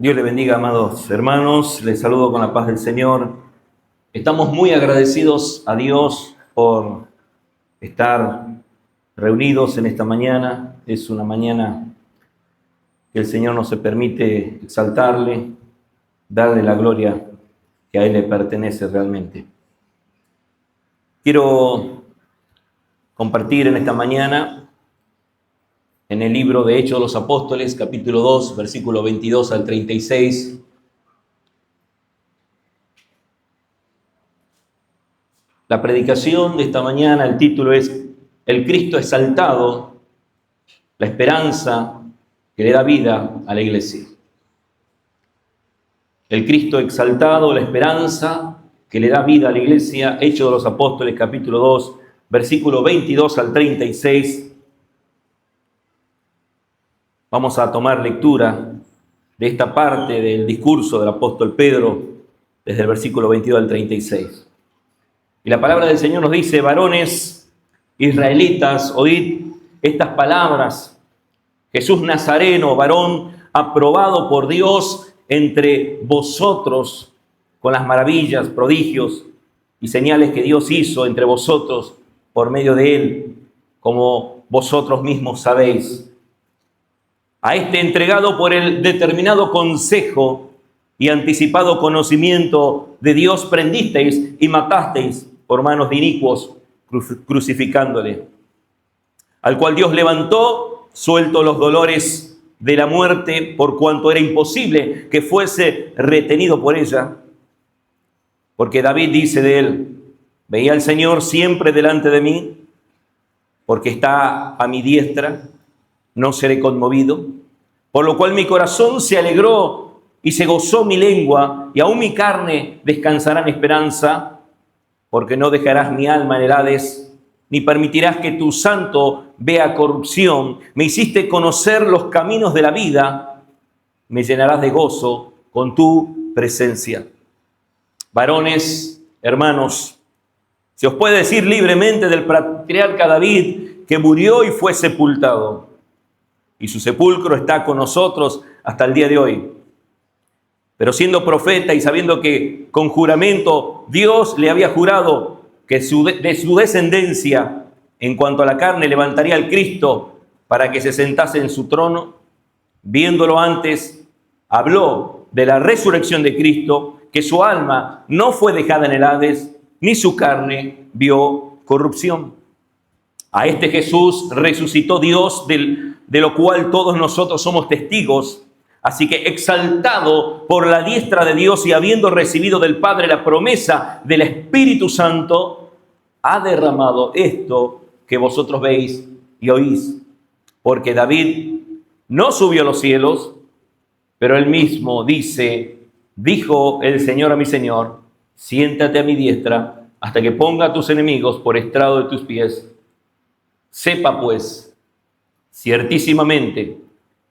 Dios le bendiga, amados hermanos. Les saludo con la paz del Señor. Estamos muy agradecidos a Dios por estar reunidos en esta mañana. Es una mañana que el Señor nos permite exaltarle, darle la gloria que a Él le pertenece realmente. Quiero compartir en esta mañana en el libro de Hechos de los Apóstoles, capítulo 2, versículo 22 al 36. La predicación de esta mañana, el título es El Cristo exaltado, la esperanza que le da vida a la iglesia. El Cristo exaltado, la esperanza que le da vida a la iglesia. Hechos de los Apóstoles, capítulo 2, versículo 22 al 36. Vamos a tomar lectura de esta parte del discurso del apóstol Pedro, desde el versículo 22 al 36. Y la palabra del Señor nos dice: varones israelitas, oíd estas palabras. Jesús Nazareno, varón aprobado por Dios entre vosotros, con las maravillas, prodigios y señales que Dios hizo entre vosotros por medio de él, como vosotros mismos sabéis. A este entregado por el determinado consejo y anticipado conocimiento de Dios prendisteis y matasteis por manos de inicuos, crucificándole. Al cual Dios levantó, suelto los dolores de la muerte, por cuanto era imposible que fuese retenido por ella. Porque David dice de él: veía al Señor siempre delante de mí, porque está a mi diestra, no seré conmovido, por lo cual mi corazón se alegró y se gozó mi lengua, y aún mi carne descansará en esperanza, porque no dejarás mi alma en el Hades, ni permitirás que tu santo vea corrupción. Me hiciste conocer los caminos de la vida, me llenarás de gozo con tu presencia. Varones, hermanos, se os puede decir libremente del patriarca David, que murió y fue sepultado, y su sepulcro está con nosotros hasta el día de hoy. Pero siendo profeta y sabiendo que con juramento Dios le había jurado que de su descendencia, en cuanto a la carne, levantaría al Cristo para que se sentase en su trono, viéndolo antes, habló de la resurrección de Cristo, que su alma no fue dejada en el Hades, ni su carne vio corrupción. A este Jesús resucitó Dios, de lo cual todos nosotros somos testigos. Así que, exaltado por la diestra de Dios y habiendo recibido del Padre la promesa del Espíritu Santo, ha derramado esto que vosotros veis y oís. Porque David no subió a los cielos, pero él mismo dijo el Señor a mi Señor: siéntate a mi diestra hasta que ponga a tus enemigos por estrado de tus pies. Sepa pues, ciertísimamente,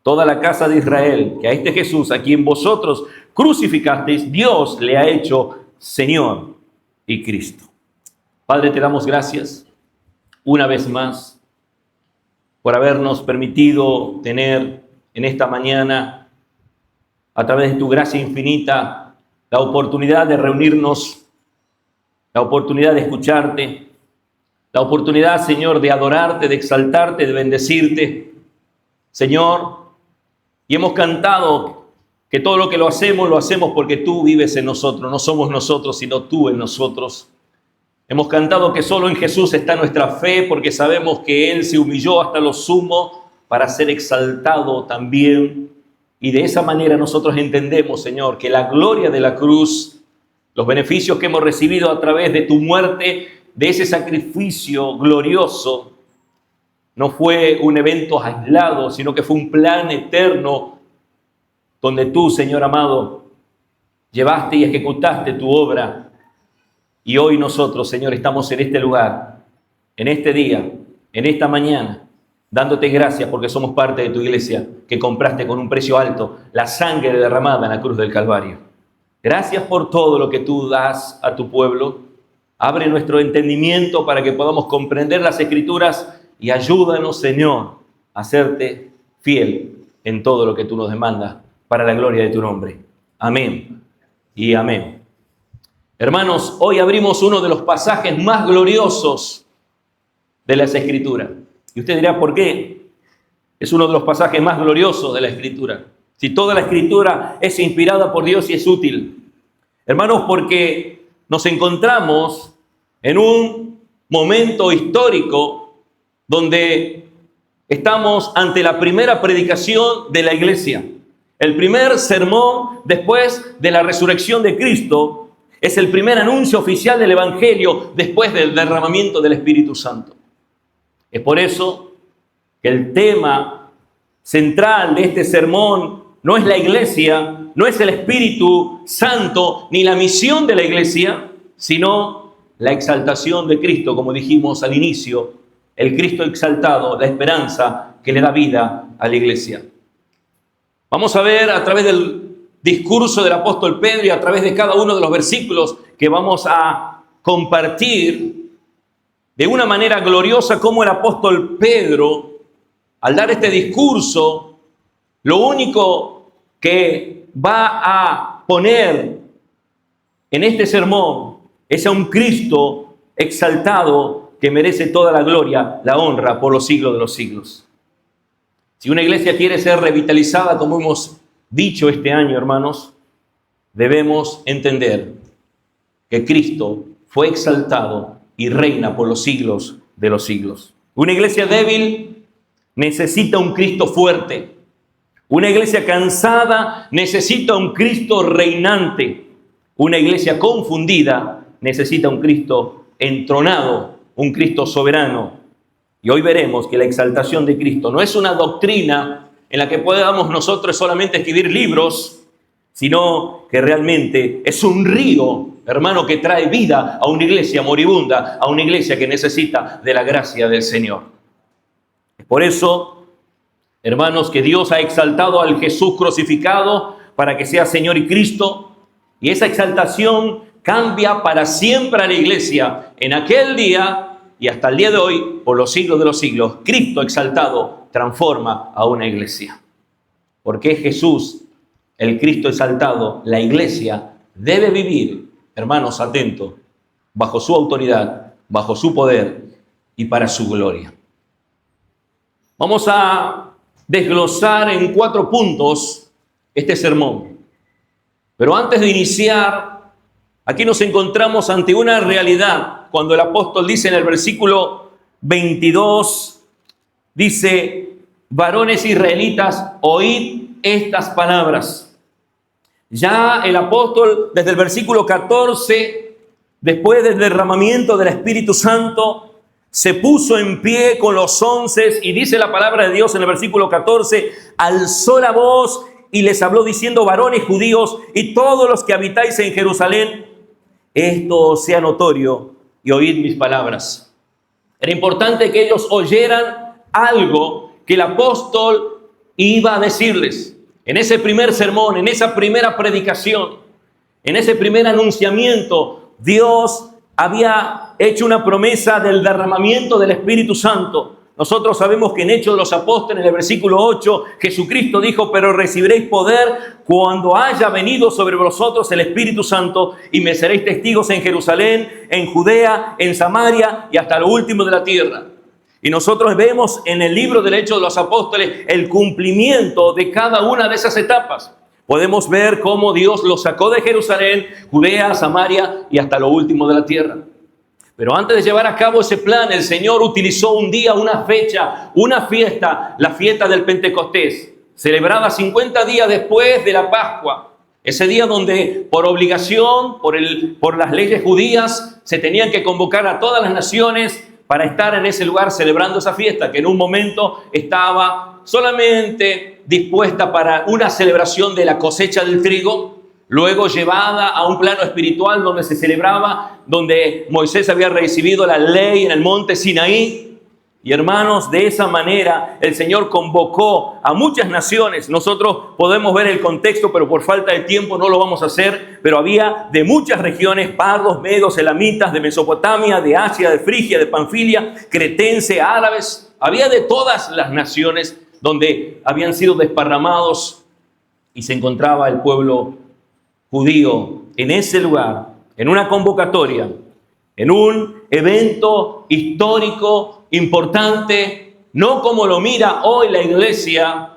toda la casa de Israel, que a este Jesús, a quien vosotros crucificasteis, Dios le ha hecho Señor y Cristo. Padre, te damos gracias una vez más por habernos permitido tener en esta mañana, a través de tu gracia infinita, la oportunidad de reunirnos, la oportunidad de escucharte, la oportunidad, Señor, de adorarte, de exaltarte, de bendecirte, Señor. Y hemos cantado que todo lo que lo hacemos porque tú vives en nosotros. No somos nosotros, sino tú en nosotros. Hemos cantado que solo en Jesús está nuestra fe, porque sabemos que Él se humilló hasta lo sumo para ser exaltado también. Y de esa manera nosotros entendemos, Señor, que la gloria de la cruz, los beneficios que hemos recibido a través de tu muerte, de ese sacrificio glorioso, no fue un evento aislado, sino que fue un plan eterno donde tú, Señor amado, llevaste y ejecutaste tu obra. Y hoy nosotros, Señor, estamos en este lugar, en este día, en esta mañana, dándote gracias porque somos parte de tu iglesia, que compraste con un precio alto la sangre derramada en la cruz del Calvario. Gracias por todo lo que tú das a tu pueblo. Abre nuestro entendimiento para que podamos comprender las Escrituras y ayúdanos, Señor, a serte fiel en todo lo que tú nos demandas. para la gloria de tu nombre. Amén y amén. Hermanos, hoy abrimos uno de los pasajes más gloriosos de las Escrituras. Y usted dirá, ¿por qué? Es uno de los pasajes más gloriosos de la Escritura. Si toda la Escritura es inspirada por Dios y es útil. Hermanos, porque nos encontramos en un momento histórico donde estamos ante la primera predicación de la iglesia. El primer sermón después de la resurrección de Cristo es el primer anuncio oficial del Evangelio después del derramamiento del Espíritu Santo. Es por eso que el tema central de este sermón no es la iglesia, no es el Espíritu Santo, ni la misión de la iglesia, sino la exaltación de Cristo, como dijimos al inicio, el Cristo exaltado, la esperanza que le da vida a la iglesia. Vamos a ver a través del discurso del apóstol Pedro y a través de cada uno de los versículos que vamos a compartir de una manera gloriosa cómo el apóstol Pedro, al dar este discurso, lo único que va a poner en este sermón es a un Cristo exaltado que merece toda la gloria, la honra por los siglos de los siglos. Si una iglesia quiere ser revitalizada, como hemos dicho este año, hermanos, debemos entender que Cristo fue exaltado y reina por los siglos de los siglos. Una iglesia débil necesita un Cristo fuerte. Una iglesia cansada necesita un Cristo reinante. Una iglesia confundida necesita un Cristo entronado, un Cristo soberano. Y hoy veremos que la exaltación de Cristo no es una doctrina en la que podamos nosotros solamente escribir libros, sino que realmente es un río, hermano, que trae vida a una iglesia moribunda, a una iglesia que necesita de la gracia del Señor. Por eso, hermanos, que Dios ha exaltado al Jesús crucificado para que sea Señor y Cristo, y esa exaltación cambia para siempre a la iglesia en aquel día y hasta el día de hoy, por los siglos de los siglos. Cristo exaltado transforma a una iglesia. Porque es Jesús, el Cristo exaltado, la iglesia debe vivir, hermanos, atentos, bajo su autoridad, bajo su poder y para su gloria. Vamos a desglosar en 4 puntos este sermón. Pero antes de iniciar, aquí nos encontramos ante una realidad. Cuando el apóstol dice en el versículo 22, dice, varones israelitas, oíd estas palabras. Ya el apóstol, desde el versículo 14, después del derramamiento del Espíritu Santo, se puso en pie con los 11 y dice la palabra de Dios en el versículo 14, alzó la voz y les habló diciendo, varones judíos y todos los que habitáis en Jerusalén, esto sea notorio y oíd mis palabras. Era importante que ellos oyeran algo que el apóstol iba a decirles. En ese primer sermón, en esa primera predicación, en ese primer anunciamiento, Dios había hecho una promesa del derramamiento del Espíritu Santo. Nosotros sabemos que en Hechos de los Apóstoles, en el versículo 8, Jesucristo dijo, pero recibiréis poder cuando haya venido sobre vosotros el Espíritu Santo y me seréis testigos en Jerusalén, en Judea, en Samaria y hasta lo último de la tierra. Y nosotros vemos en el libro del Hechos de los Apóstoles el cumplimiento de cada una de esas etapas. Podemos ver cómo Dios los sacó de Jerusalén, Judea, Samaria y hasta lo último de la tierra. Pero antes de llevar a cabo ese plan, el Señor utilizó un día, una fecha, una fiesta, la fiesta del Pentecostés, celebrada 50 días después de la Pascua. Ese día donde por obligación, por las leyes judías, se tenían que convocar a todas las naciones para estar en ese lugar celebrando esa fiesta, que en un momento estaba solamente dispuesta para una celebración de la cosecha del trigo, luego llevada a un plano espiritual donde se celebraba, donde Moisés había recibido la ley en el monte Sinaí. Y hermanos, de esa manera el Señor convocó a muchas naciones. Nosotros podemos ver el contexto, pero por falta de tiempo no lo vamos a hacer. Pero había de muchas regiones, pardos, medos, elamitas, de Mesopotamia, de Asia, de Frigia, de Panfilia, cretense, árabes. Había de todas las naciones donde habían sido desparramados y se encontraba el pueblo judío en ese lugar, en una convocatoria, en un evento histórico importante, no como lo mira hoy la iglesia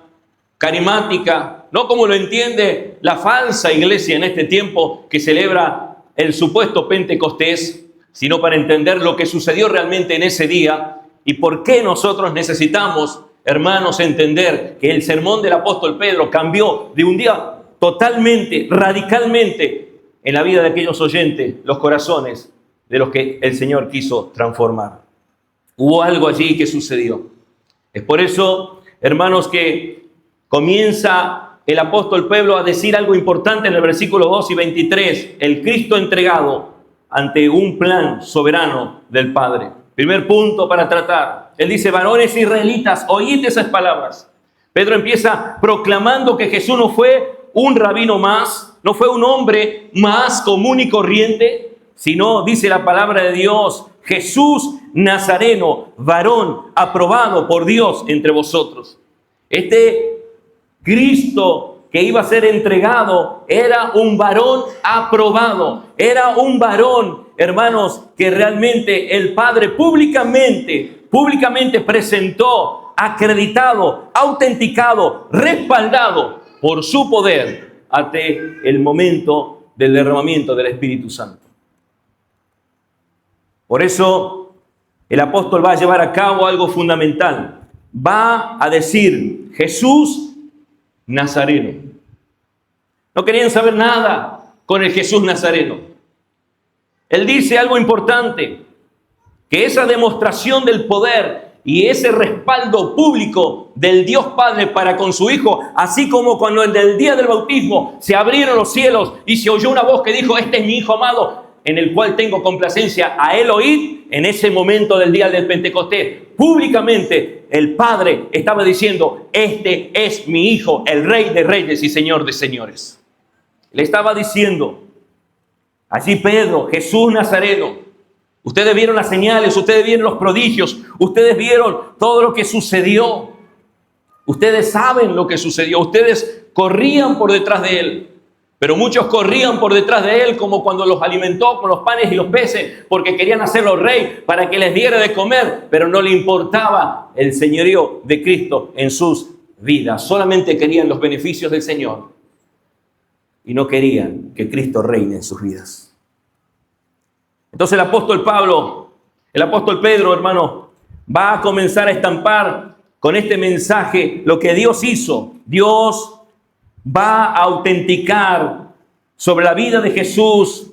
carismática, no como lo entiende la falsa iglesia en este tiempo que celebra el supuesto Pentecostés, sino para entender lo que sucedió realmente en ese día y por qué nosotros necesitamos, hermanos, entender que el sermón del apóstol Pedro cambió de un día totalmente, radicalmente en la vida de aquellos oyentes, los corazones de los que el Señor quiso transformar. Hubo algo allí que sucedió. Es por eso, hermanos, que comienza el apóstol Pedro a decir algo importante en el versículo 2 y 23. El Cristo entregado ante un plan soberano del Padre. Primer punto para tratar. Él dice, varones israelitas, oíd esas palabras. Pedro empieza proclamando que Jesús no fue un rabino más, no fue un hombre más común y corriente, sino, dice la palabra de Dios, Jesús Nazareno, varón aprobado por Dios entre vosotros. Este Cristo que iba a ser entregado era un varón aprobado, era un varón, hermanos, que realmente el Padre públicamente presentó, acreditado, autenticado, respaldado por su poder ante el momento del derramamiento del Espíritu Santo. Por eso el apóstol va a llevar a cabo algo fundamental. Va a decir Jesús Nazareno. No querían saber nada con el Jesús Nazareno. Él dice algo importante, que esa demostración del poder y ese respaldo público del Dios Padre para con su Hijo, así como cuando en el día del bautismo se abrieron los cielos y se oyó una voz que dijo, este es mi Hijo amado, en el cual tengo complacencia, a él oíd. En ese momento del día del Pentecostés, públicamente el Padre estaba diciendo, este es mi Hijo, el Rey de Reyes y Señor de Señores. Le estaba diciendo, allí Pedro, Jesús Nazareno, ustedes vieron las señales, ustedes vieron los prodigios, ustedes vieron todo lo que sucedió. Ustedes saben lo que sucedió, ustedes corrían por detrás de él. Pero muchos corrían por detrás de él como cuando los alimentó con los panes y los peces, porque querían hacerlo rey para que les diera de comer, pero no le importaba el señorío de Cristo en sus vidas. Solamente querían los beneficios del Señor y no querían que Cristo reine en sus vidas. Entonces el apóstol Pedro, hermano, va a comenzar a estampar con este mensaje lo que Dios hizo. Dios va a autenticar sobre la vida de Jesús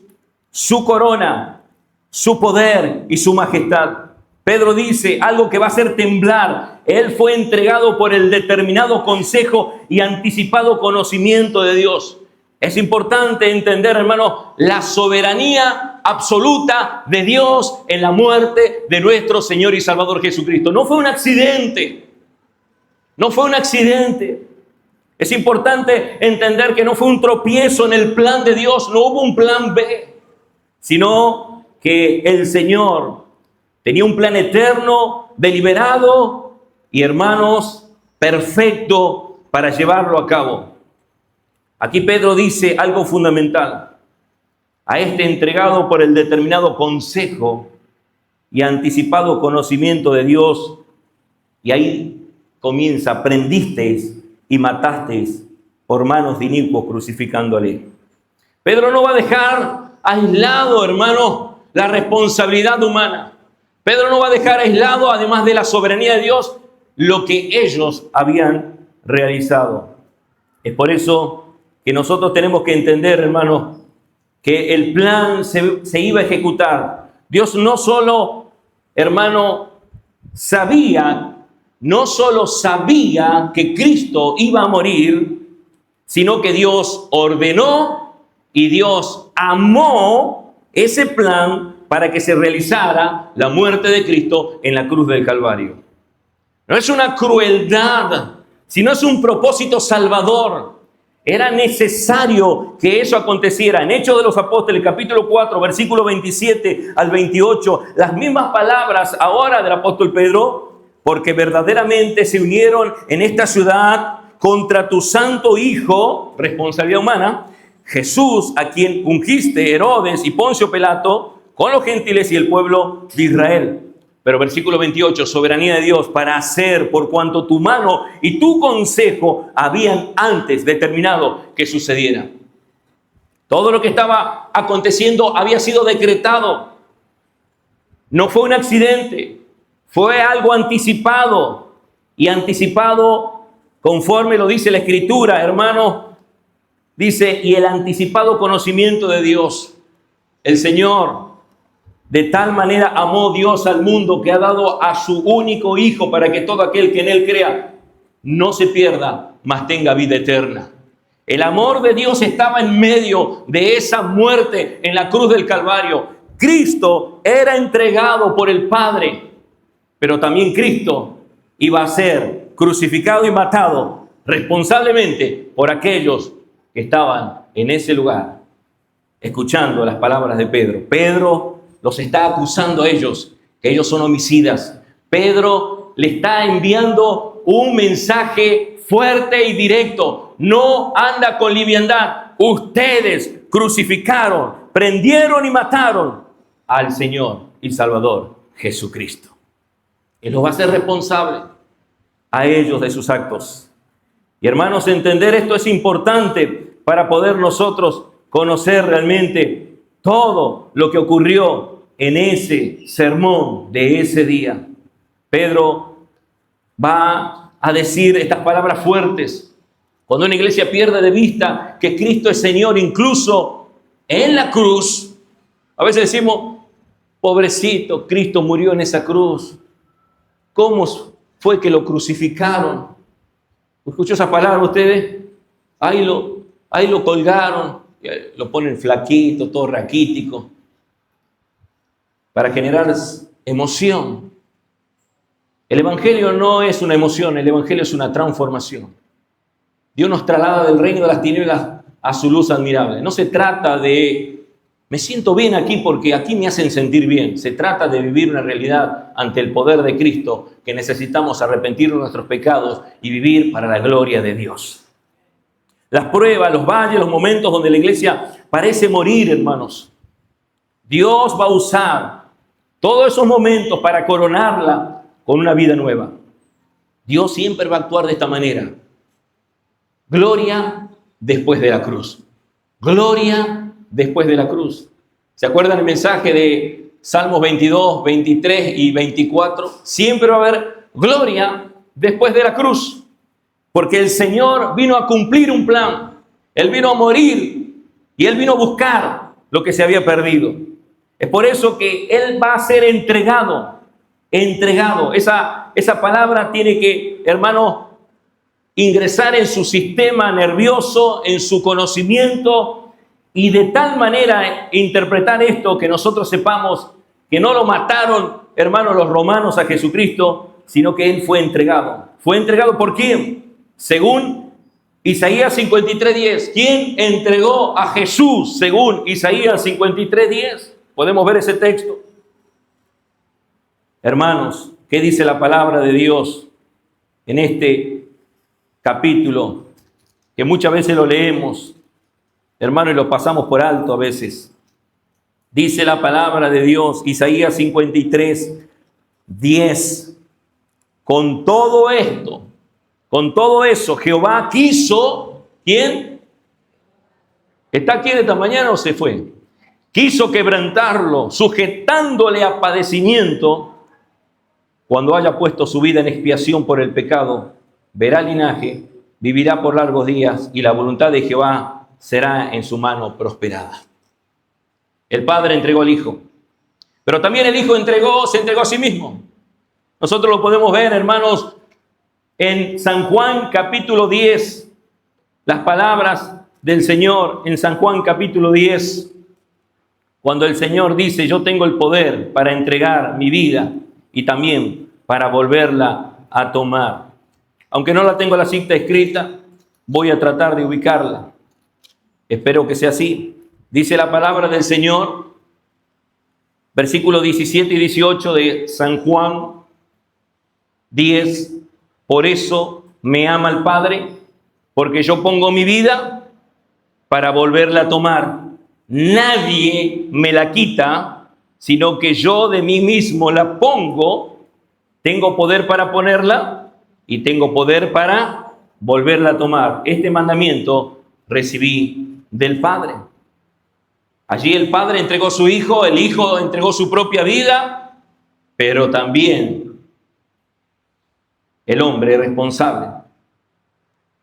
su corona, su poder y su majestad. Pedro dice algo que va a hacer temblar. Él fue entregado por el determinado consejo y anticipado conocimiento de Dios. Es importante entender, hermano, la soberanía absoluta de Dios en la muerte de nuestro Señor y Salvador Jesucristo. No fue un accidente. No fue un accidente. Es importante entender que no fue un tropiezo en el plan de Dios, no hubo un plan B, sino que el Señor tenía un plan eterno, deliberado y, hermanos, perfecto para llevarlo a cabo. Aquí Pedro dice algo fundamental. A este entregado por el determinado consejo y anticipado conocimiento de Dios, y ahí comienza, aprendisteis y matasteis por manos de inicuos crucificándole. Pedro no va a dejar aislado, hermano, la responsabilidad humana. Pedro no va a dejar aislado, además de la soberanía de Dios, lo que ellos habían realizado. Es por eso que nosotros tenemos que entender, hermano, que el plan se iba a ejecutar. Dios no solo, hermano, no solo sabía que Cristo iba a morir, sino que Dios ordenó y Dios amó ese plan para que se realizara la muerte de Cristo en la cruz del Calvario. No es una crueldad, sino es un propósito salvador. Era necesario que eso aconteciera. En Hechos de los Apóstoles, capítulo 4, versículo 27 al 28, las mismas palabras ahora del apóstol Pedro, porque verdaderamente se unieron en esta ciudad contra tu santo Hijo, responsabilidad humana, Jesús, a quien ungiste Herodes y Poncio Pilato, con los gentiles y el pueblo de Israel. Pero versículo 28, soberanía de Dios para hacer por cuanto tu mano y tu consejo habían antes determinado que sucediera. Todo lo que estaba aconteciendo había sido decretado. No fue un accidente, fue algo anticipado. Y anticipado conforme lo dice la Escritura, hermano, dice, y el anticipado conocimiento de Dios. El Señor, de tal manera amó Dios al mundo que ha dado a su único Hijo para que todo aquel que en Él crea no se pierda, mas tenga vida eterna. El amor de Dios estaba en medio de esa muerte en la cruz del Calvario. Cristo era entregado por el Padre, pero también Cristo iba a ser crucificado y matado responsablemente por aquellos que estaban en ese lugar, escuchando las palabras de Pedro. Pedro los está acusando a ellos, que ellos son homicidas. Pedro le está enviando un mensaje fuerte y directo. No anda con liviandad. Ustedes crucificaron, prendieron y mataron al Señor y Salvador Jesucristo. Él los va a hacer responsable a ellos de sus actos. Y hermanos, entender esto es importante para poder nosotros conocer realmente todo lo que ocurrió en ese sermón de ese día. Pedro va a decir estas palabras fuertes. Cuando una iglesia pierde de vista que Cristo es Señor, incluso en la cruz, a veces decimos, pobrecito, Cristo murió en esa cruz. ¿Cómo fue que lo crucificaron? ¿Escuchó esa palabra ustedes? Ahí lo colgaron, lo ponen flaquito, todo raquítico, para generar emoción. El Evangelio no es una emoción, el Evangelio es una transformación. Dios nos traslada del reino de las tinieblas a su luz admirable. No se trata de, me siento bien aquí porque aquí me hacen sentir bien. Se trata de vivir una realidad ante el poder de Cristo, que necesitamos arrepentirnos de nuestros pecados y vivir para la gloria de Dios. Las pruebas, los valles, los momentos donde la iglesia parece morir, hermanos. Dios va a usar todos esos momentos para coronarla con una vida nueva. Dios siempre va a actuar de esta manera. Gloria después de la cruz. Gloria después de la cruz. ¿Se acuerdan el mensaje de Salmos 22, 23 y 24? Siempre va a haber gloria después de la cruz. Porque el Señor vino a cumplir un plan. Él vino a morir y Él vino a buscar lo que se había perdido. Es por eso que Él va a ser entregado. Entregado. Esa palabra tiene que, hermano, ingresar en su sistema nervioso, en su conocimiento, y de tal manera interpretar esto que nosotros sepamos que no lo mataron, hermanos, los romanos a Jesucristo, sino que Él fue entregado. ¿Fue entregado por quién? Según Isaías 53:10. ¿Quién entregó a Jesús? Según Isaías 53:10. Podemos ver ese texto. Hermanos, ¿qué dice la palabra de Dios en este capítulo? Que muchas veces lo leemos, hermano, y lo pasamos por alto a veces. Dice la palabra de Dios, Isaías 53:10. Con todo esto, con todo eso, Jehová quiso, ¿quién? ¿Está aquí esta mañana o se fue? Quiso quebrantarlo, sujetándole a padecimiento. Cuando haya puesto su vida en expiación por el pecado, verá linaje, vivirá por largos días, y la voluntad de Jehová será en su mano prosperada. El Padre entregó al Hijo, pero también el Hijo se entregó a sí mismo. Nosotros lo podemos ver, hermanos, en San Juan capítulo 10, las palabras del Señor en San Juan capítulo 10, cuando el Señor dice, yo tengo el poder para entregar mi vida y también para volverla a tomar. Aunque no la tengo la cita escrita, voy a tratar de ubicarla. Espero que sea así. Dice la palabra del Señor, versículos 17 y 18 de San Juan 10. Por eso me ama el Padre, porque yo pongo mi vida para volverla a tomar. Nadie me la quita, sino que yo de mí mismo la pongo. Tengo poder para ponerla y tengo poder para volverla a tomar. Este mandamiento recibí del Padre. Allí el Padre entregó su Hijo, el Hijo entregó su propia vida, pero también el hombre responsable,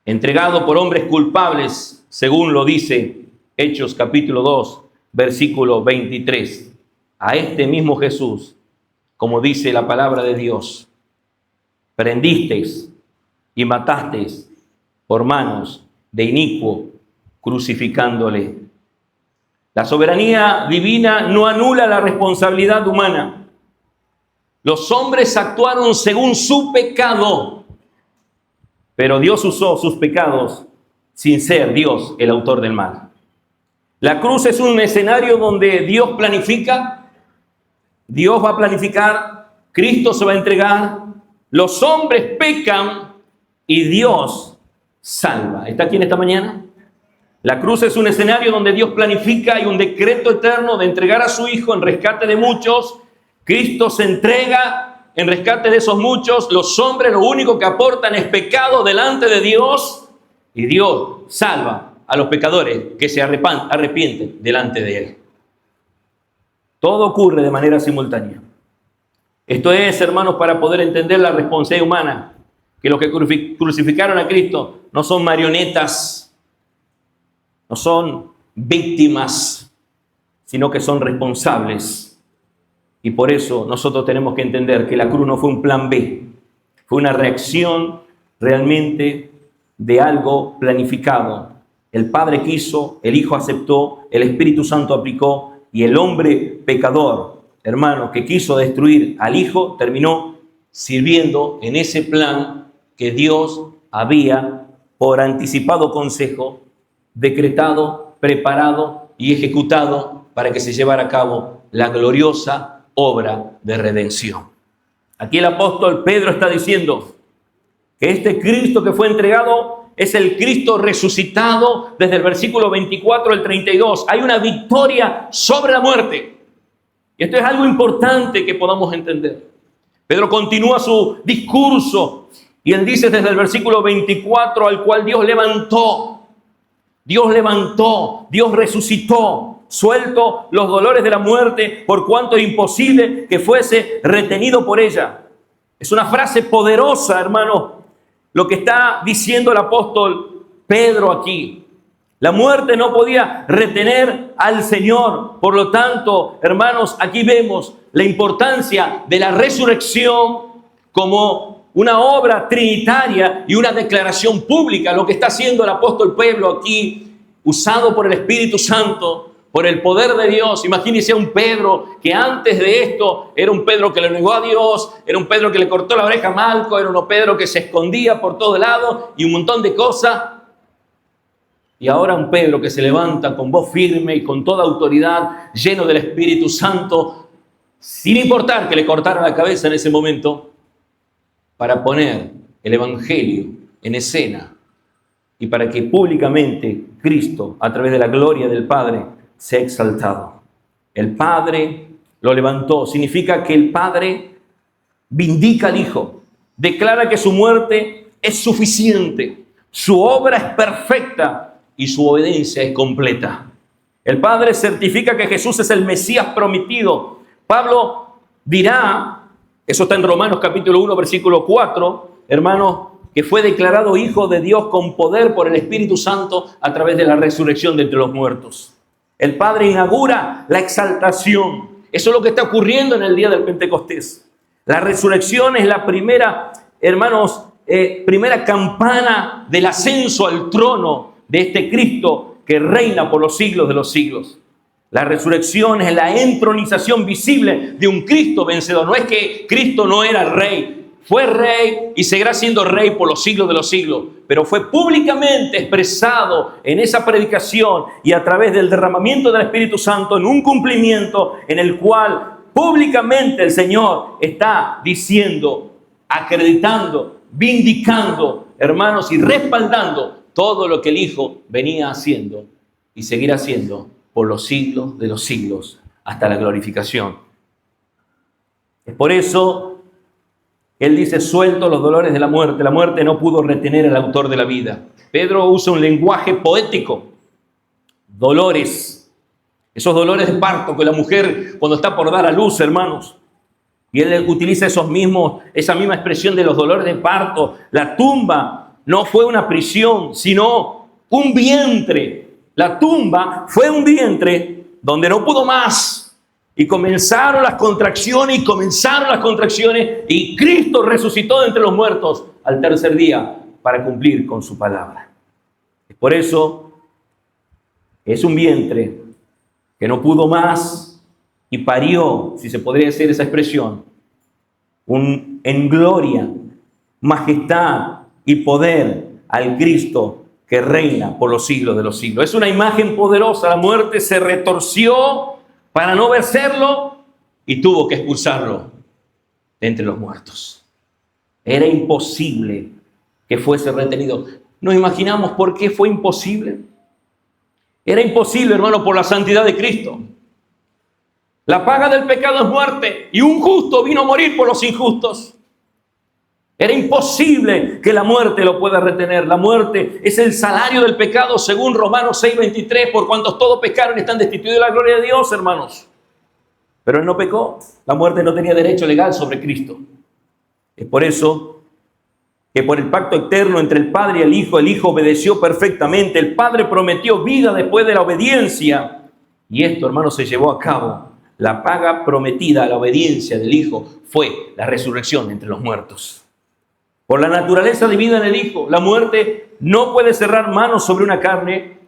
entregado por hombres culpables, según lo dice Hechos capítulo 2, versículo 23. A este mismo Jesús, como dice la palabra de Dios, prendisteis y matasteis por manos de inicuo, crucificándole. La soberanía divina no anula la responsabilidad humana. Los hombres actuaron según su pecado, pero Dios usó sus pecados sin ser Dios el autor del mal. La cruz es un escenario donde Dios planifica, Dios va a planificar, Cristo se va a entregar, los hombres pecan y Dios salva. ¿Está aquí en esta mañana? La cruz es un escenario donde Dios planifica, hay un decreto eterno de entregar a su Hijo en rescate de muchos. Cristo se entrega en rescate de esos muchos. Los hombres lo único que aportan es pecado delante de Dios y Dios salva a los pecadores que se arrepienten delante de Él. Todo ocurre de manera simultánea. Esto es, hermanos, para poder entender la responsabilidad humana, que los que crucificaron a Cristo no son marionetas, no son víctimas, sino que son responsables. Y por eso nosotros tenemos que entender que la cruz no fue un plan B, fue una reacción realmente de algo planificado. El Padre quiso, el Hijo aceptó, el Espíritu Santo aplicó y el hombre pecador, hermano, que quiso destruir al Hijo, terminó sirviendo en ese plan que Dios había, por anticipado consejo, decretado, preparado y ejecutado para que se llevara a cabo la gloriosa obra de redención. Aquí el apóstol Pedro está diciendo que este Cristo que fue entregado es el Cristo resucitado desde el versículo 24 al 32. Hay una victoria sobre la muerte. Y esto es algo importante que podamos entender. Pedro continúa su discurso y él dice desde el versículo 24 al cual Dios levantó, Dios resucitó, suelto los dolores de la muerte, por cuanto es imposible que fuese retenido por ella. Es una frase poderosa, hermano, lo que está diciendo el apóstol Pedro aquí. La muerte no podía retener al Señor. Por lo tanto, hermanos, aquí vemos la importancia de la resurrección como una obra trinitaria y una declaración pública. Lo que está haciendo el apóstol Pedro aquí, usado por el Espíritu Santo, por el poder de Dios. Imagínense a un Pedro que antes de esto era un Pedro que le negó a Dios, era un Pedro que le cortó la oreja a Malco, era un Pedro que se escondía por todos lados y un montón de cosas. Y ahora un Pedro que se levanta con voz firme y con toda autoridad, lleno del Espíritu Santo, sin importar que le cortaran la cabeza en ese momento, para poner el Evangelio en escena y para que públicamente Cristo, a través de la gloria del Padre, sea exaltado. El Padre lo levantó. Significa que el Padre vindica al Hijo, declara que su muerte es suficiente, su obra es perfecta y su obediencia es completa. El Padre certifica que Jesús es el Mesías prometido. Pablo dirá, eso está en Romanos capítulo 1, versículo 4, hermanos, que fue declarado Hijo de Dios con poder por el Espíritu Santo a través de la resurrección de entre los muertos. El Padre inaugura la exaltación. Eso es lo que está ocurriendo en el día del Pentecostés. La resurrección es la primera, hermanos, primera campana del ascenso al trono de este Cristo que reina por los siglos de los siglos. La resurrección es la entronización visible de un Cristo vencedor. No es que Cristo no era rey, fue rey y seguirá siendo rey por los siglos de los siglos, pero fue públicamente expresado en esa predicación y a través del derramamiento del Espíritu Santo en un cumplimiento en el cual públicamente el Señor está diciendo, acreditando, vindicando, hermanos, y respaldando todo lo que el Hijo venía haciendo y seguirá haciendo por los siglos de los siglos hasta la glorificación. Es por eso él dice: suelto los dolores de la muerte no pudo retener al autor de la vida. Pedro usa un lenguaje poético. Dolores, esos dolores de parto que la mujer cuando está por dar a luz, hermanos, y él utiliza esa misma expresión de los dolores de parto. La tumba no fue una prisión, sino un vientre. La tumba fue un vientre donde no pudo más. Y comenzaron las contracciones y Cristo resucitó de entre los muertos al tercer día para cumplir con su palabra. Por eso es un vientre que no pudo más y parió, si se podría decir esa expresión, en gloria, majestad y poder al Cristo que reina por los siglos de los siglos. Es una imagen poderosa. La muerte se retorció para no vencerlo y tuvo que expulsarlo de entre los muertos. Era imposible que fuese retenido. ¿Nos imaginamos por qué fue imposible? Era imposible, hermano, por la santidad de Cristo. La paga del pecado es muerte y un justo vino a morir por los injustos. Era imposible que la muerte lo pueda retener. La muerte es el salario del pecado según Romanos 6:23, por cuantos todos pecaron y están destituidos de la gloria de Dios, hermanos. Pero él no pecó. La muerte no tenía derecho legal sobre Cristo. Es por eso que por el pacto eterno entre el Padre y el Hijo obedeció perfectamente. El Padre prometió vida después de la obediencia. Y esto, hermanos, se llevó a cabo. La paga prometida a la obediencia del Hijo fue la resurrección entre los muertos. Por la naturaleza divina en el Hijo, la muerte no puede cerrar manos sobre una carne,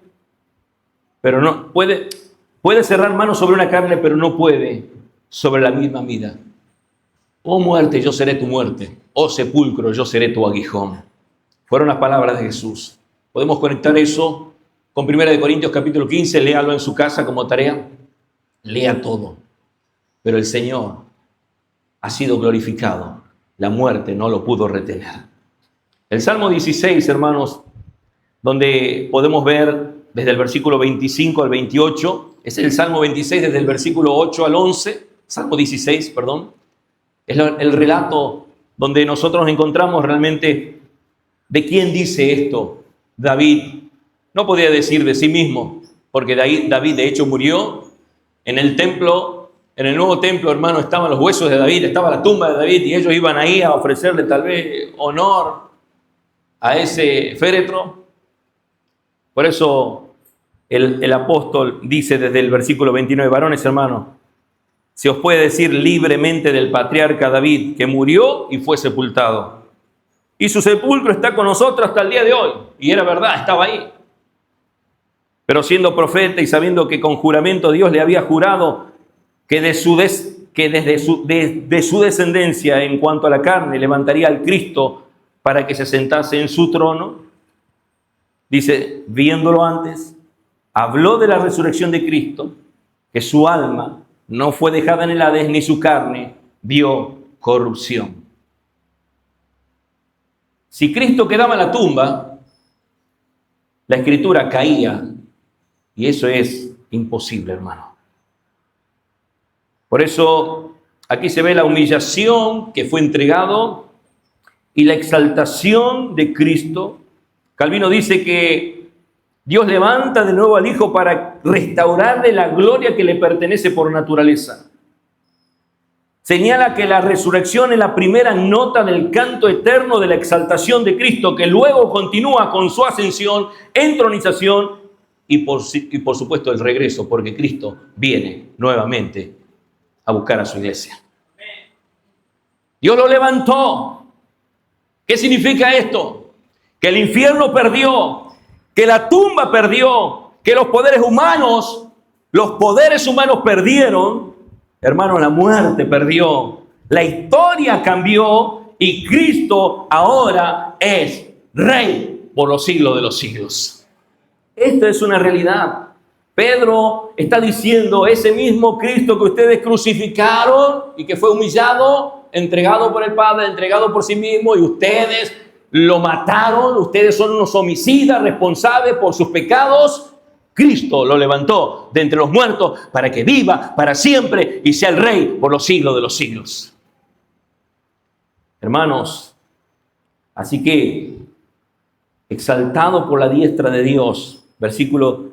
pero no puede cerrar manos sobre una carne, pero no puede sobre la misma vida. Oh muerte, yo seré tu muerte. Oh sepulcro, yo seré tu aguijón. Fueron las palabras de Jesús. Podemos conectar eso con 1 Corintios capítulo 15, léalo en su casa como tarea. Lea todo. Pero el Señor ha sido glorificado. La muerte no lo pudo retener. El Salmo 16, hermanos, donde podemos ver desde el versículo 25 al 28, es el Salmo 26 desde el versículo 8 al 11, Salmo 16, perdón, es el relato donde nosotros nos encontramos realmente de quién dice esto. David no podía decir de sí mismo, porque David de hecho murió en el templo. En el nuevo templo, hermano, estaban los huesos de David, estaba la tumba de David y ellos iban ahí a ofrecerle tal vez honor a ese féretro. Por eso el apóstol dice desde el versículo 29, varones, hermanos, se os puede decir libremente del patriarca David que murió y fue sepultado. Y su sepulcro está con nosotros hasta el día de hoy. Y era verdad, estaba ahí. Pero siendo profeta y sabiendo que con juramento Dios le había jurado que desde su descendencia en cuanto a la carne levantaría al Cristo para que se sentase en su trono, dice, viéndolo antes, habló de la resurrección de Cristo, que su alma no fue dejada en el Hades, ni su carne vio corrupción. Si Cristo quedaba en la tumba, la Escritura caía, y eso es imposible, hermano. Por eso aquí se ve la humillación que fue entregado y la exaltación de Cristo. Calvino dice que Dios levanta de nuevo al Hijo para restaurarle la gloria que le pertenece por naturaleza. Señala que la resurrección es la primera nota del canto eterno de la exaltación de Cristo, que luego continúa con su ascensión, entronización y por supuesto el regreso, porque Cristo viene nuevamente a buscar a su iglesia. Dios lo levantó. ¿Qué significa esto? Que el infierno perdió, que la tumba perdió, que los poderes humanos perdieron. Hermanos, la muerte perdió, la historia cambió y Cristo ahora es Rey por los siglos de los siglos. Esta es una realidad. Pedro está diciendo, ese mismo Cristo que ustedes crucificaron y que fue humillado, entregado por el Padre, entregado por sí mismo, y ustedes lo mataron, ustedes son unos homicidas responsables por sus pecados. Cristo lo levantó de entre los muertos para que viva para siempre y sea el Rey por los siglos de los siglos. Hermanos, así que, exaltado por la diestra de Dios, versículo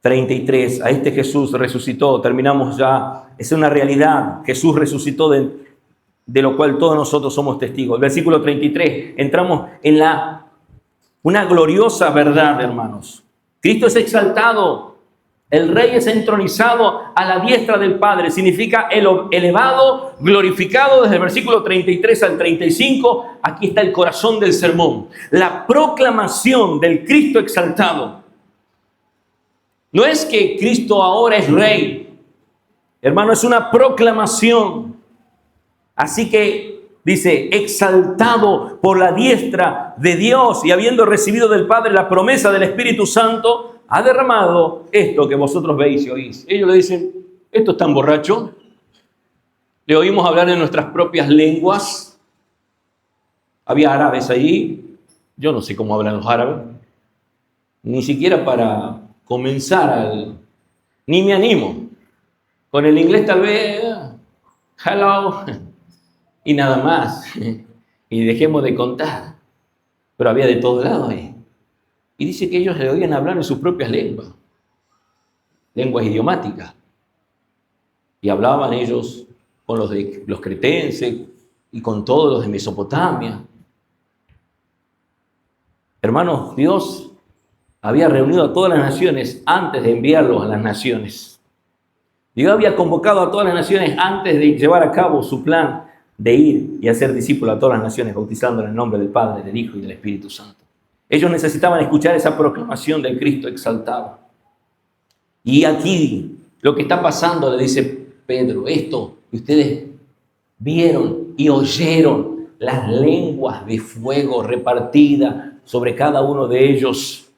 33, a este Jesús resucitó, terminamos ya, es una realidad, Jesús resucitó de lo cual todos nosotros somos testigos. El versículo 33, entramos en una gloriosa verdad, hermanos. Cristo es exaltado, el Rey es entronizado a la diestra del Padre, significa elevado, glorificado. Desde el versículo 33 al 35, aquí está el corazón del sermón, la proclamación del Cristo exaltado. No es que Cristo ahora es Rey, hermano, es una proclamación. Así que dice, exaltado por la diestra de Dios y habiendo recibido del Padre la promesa del Espíritu Santo, ha derramado esto que vosotros veis y oís. Ellos le dicen, ¿esto es tan borracho? Le oímos hablar en nuestras propias lenguas. Había árabes allí. Yo no sé cómo hablan los árabes. Ni siquiera para comenzar ni me animo. Con el inglés tal vez, hello, y nada más. Y dejemos de contar. Pero había de todos lados ahí. Y dice que ellos le oían hablar en sus propias lenguas idiomáticas. Y hablaban ellos con los cretenses y con todos los de Mesopotamia. Hermanos, Dios había reunido a todas las naciones antes de enviarlos a las naciones. Dios había convocado a todas las naciones antes de llevar a cabo su plan de ir y hacer discípulos a todas las naciones, bautizando en el nombre del Padre, del Hijo y del Espíritu Santo. Ellos necesitaban escuchar esa proclamación del Cristo exaltado. Y aquí lo que está pasando, le dice Pedro, esto que ustedes vieron y oyeron, las lenguas de fuego repartidas sobre cada uno de ellos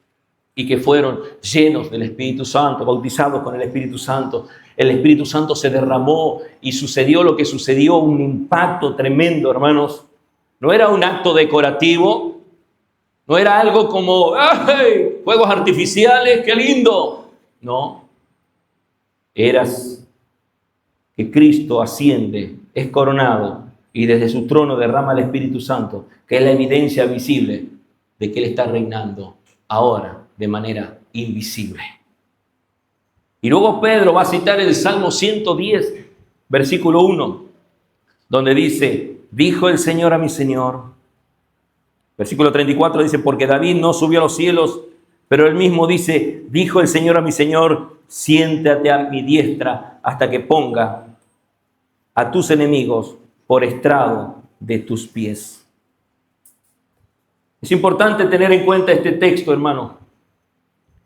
y que fueron llenos del Espíritu Santo, bautizados con el Espíritu Santo. El Espíritu Santo se derramó y sucedió lo que sucedió, un impacto tremendo, hermanos. No era un acto decorativo, no era algo como, ¡ay! Fuegos artificiales, qué lindo. No, eras que Cristo asciende, es coronado y desde su trono derrama el Espíritu Santo, que es la evidencia visible de que Él está reinando ahora de manera invisible. Y luego Pedro va a citar el Salmo 110, versículo 1, donde dice, dijo el Señor a mi Señor. Versículo 34 dice, porque David no subió a los cielos, pero él mismo dice, dijo el Señor a mi Señor, siéntate a mi diestra hasta que ponga a tus enemigos por estrado de tus pies. Es importante tener en cuenta este texto, hermano.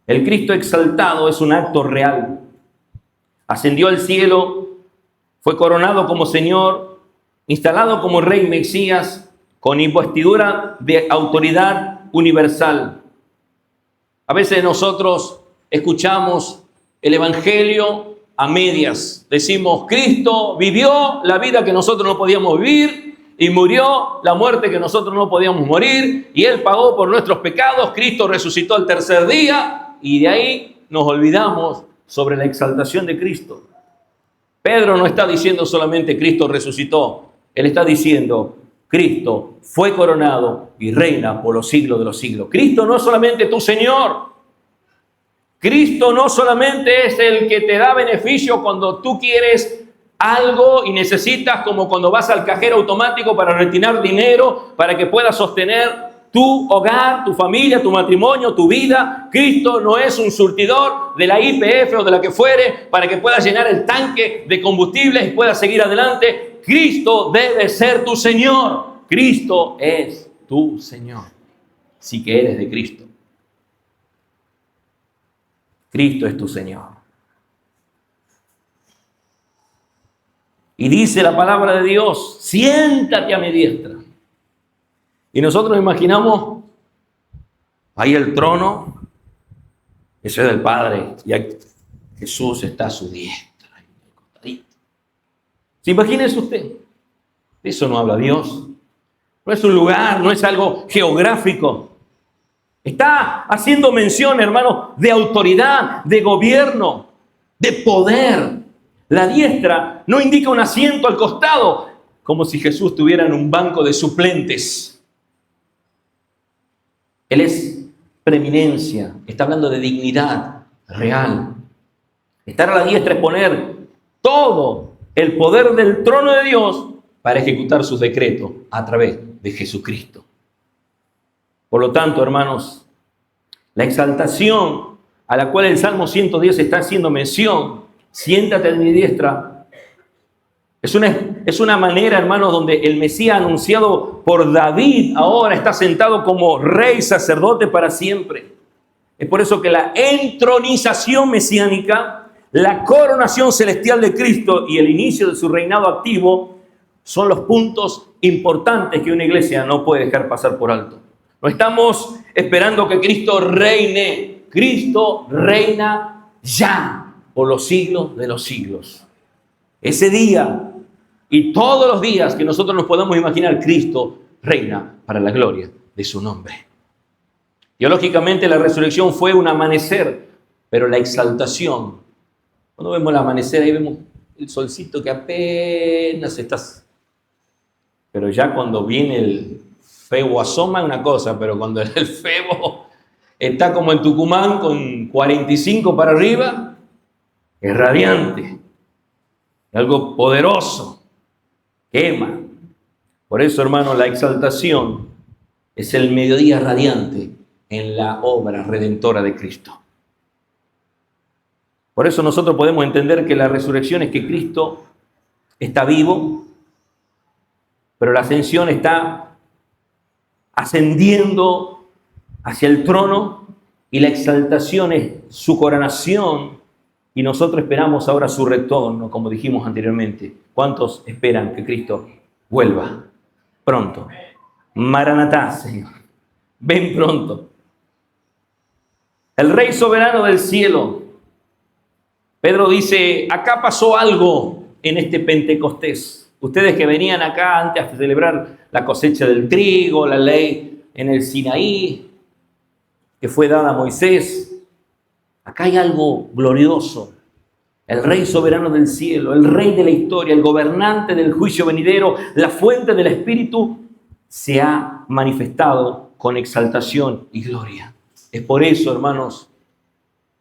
El Cristo exaltado es un acto real. Ascendió al cielo, fue coronado como Señor, instalado como Rey Mesías, con investidura de autoridad universal. A veces nosotros escuchamos el Evangelio a medias. Decimos, Cristo vivió la vida que nosotros no podíamos vivir y murió la muerte que nosotros no podíamos morir y Él pagó por nuestros pecados. Cristo resucitó al tercer día y de ahí nos olvidamos sobre la exaltación de Cristo. Pedro no está diciendo solamente Cristo resucitó. Él está diciendo Cristo fue coronado y reina por los siglos de los siglos. Cristo no es solamente tu Señor. Cristo no solamente es el que te da beneficio cuando tú quieres algo y necesitas, como cuando vas al cajero automático para retirar dinero, para que puedas sostener tu hogar, tu familia, tu matrimonio, tu vida. Cristo no es un surtidor de la YPF o de la que fuere para que puedas llenar el tanque de combustibles y puedas seguir adelante. Cristo debe ser tu Señor. Cristo es tu Señor. Si que eres de Cristo. Cristo es tu Señor. Y dice la palabra de Dios, siéntate a mi diestra. Y nosotros imaginamos ahí el trono, ese es del Padre, y ahí Jesús está a su diestra. ¿Se imagina eso usted? De eso no habla Dios. No es un lugar, no es algo geográfico. Está haciendo mención, hermano, de autoridad, de gobierno, de poder. La diestra no indica un asiento al costado, como si Jesús estuviera en un banco de suplentes. Él es preeminencia, está hablando de dignidad real. Estar a la diestra es poner todo el poder del trono de Dios para ejecutar sus decretos a través de Jesucristo. Por lo tanto, hermanos, la exaltación a la cual el Salmo 110 está haciendo mención, siéntate a mi diestra, es una manera, hermanos, donde el Mesías anunciado por David ahora está sentado como rey sacerdote para siempre. Es por eso que la entronización mesiánica, la coronación celestial de Cristo y el inicio de su reinado activo son los puntos importantes que una iglesia no puede dejar pasar por alto. No estamos esperando que Cristo reine. Cristo reina ya por los siglos de los siglos. Ese día y todos los días que nosotros nos podamos imaginar, Cristo reina para la gloria de su nombre. Teológicamente la resurrección fue un amanecer, pero la exaltación, cuando vemos el amanecer, ahí vemos el solcito que apenas está. Pero ya cuando viene el febo asoma es una cosa, pero cuando el febo está como en Tucumán con 45 para arriba, es radiante, es algo poderoso, quema. Por eso, hermano, la exaltación es el mediodía radiante en la obra redentora de Cristo. Por eso nosotros podemos entender que la resurrección es que Cristo está vivo, pero la ascensión está ascendiendo hacia el trono y la exaltación es su coronación y nosotros esperamos ahora su retorno, como dijimos anteriormente. ¿Cuántos esperan que Cristo vuelva pronto? Maranatá, Señor, ven pronto. El Rey soberano del cielo. Pedro dice, acá pasó algo en este Pentecostés. Ustedes que venían acá antes de celebrar la cosecha del trigo, la ley en el Sinaí, que fue dada a Moisés. Acá hay algo glorioso. El Rey soberano del cielo, el Rey de la historia, el gobernante del juicio venidero, la fuente del Espíritu, se ha manifestado con exaltación y gloria. Es por eso, hermanos,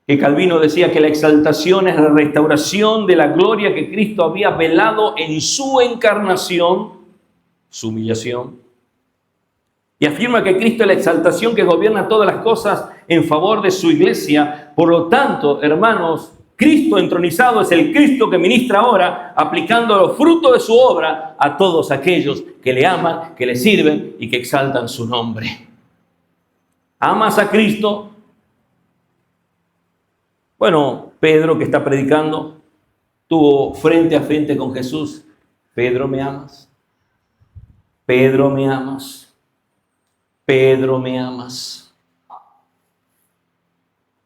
que Calvino decía que la exaltación es la restauración de la gloria que Cristo había velado en su encarnación, su humillación. Y afirma que Cristo es la exaltación que gobierna todas las cosas en favor de su iglesia. Por lo tanto, hermanos, Cristo entronizado es el Cristo que ministra ahora, aplicando los frutos de su obra a todos aquellos que le aman, que le sirven y que exaltan su nombre. ¿Amas a Cristo? Bueno, Pedro, que está predicando, tuvo frente a frente con Jesús. Pedro, ¿me amas? Pedro, ¿me amas? Pedro, ¿me amas?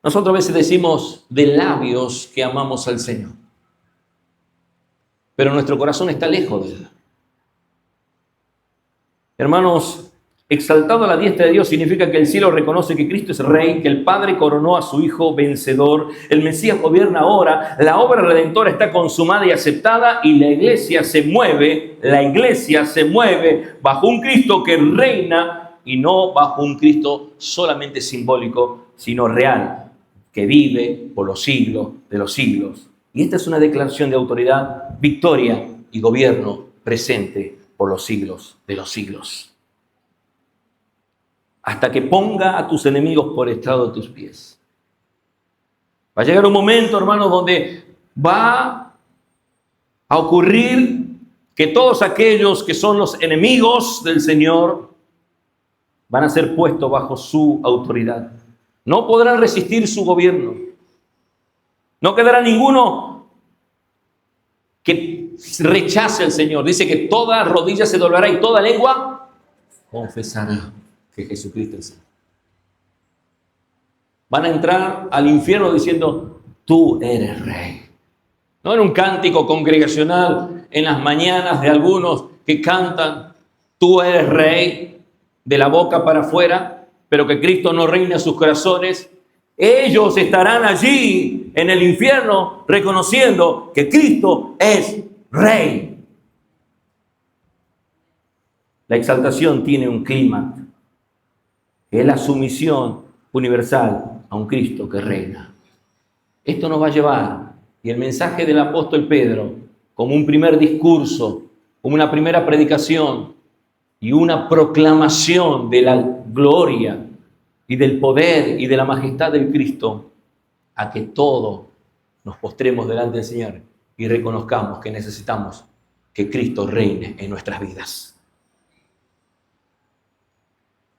Nosotros a veces decimos de labios que amamos al Señor, pero nuestro corazón está lejos de Él. Hermanos, exaltado a la diestra de Dios significa que el cielo reconoce que Cristo es Rey, que el Padre coronó a su Hijo vencedor, el Mesías gobierna ahora, la obra redentora está consumada y aceptada y la iglesia se mueve bajo un Cristo que reina y no bajo un Cristo solamente simbólico, sino real, que vive por los siglos de los siglos. Y esta es una declaración de autoridad, victoria y gobierno presente por los siglos de los siglos. Hasta que ponga a tus enemigos por estrado de tus pies. Va a llegar un momento, hermanos, donde va a ocurrir que todos aquellos que son los enemigos del Señor van a ser puestos bajo su autoridad. No podrán resistir su gobierno. No quedará ninguno que rechace al Señor. Dice que toda rodilla se doblará y toda lengua confesará que Jesucristo es Señor. Van a entrar al infierno diciendo, tú eres Rey. No en un cántico congregacional en las mañanas de algunos que cantan, Tú eres rey de la boca para afuera, pero que Cristo no reine en sus corazones. Ellos estarán allí en el infierno reconociendo que Cristo es rey. La exaltación tiene un clímax, que es la sumisión universal a un Cristo que reina. Esto nos va a llevar, y el mensaje del apóstol Pedro, como un primer discurso, como una primera predicación y una proclamación de la gloria y del poder y de la majestad del Cristo, a que todos nos postremos delante del Señor y reconozcamos que necesitamos que Cristo reine en nuestras vidas.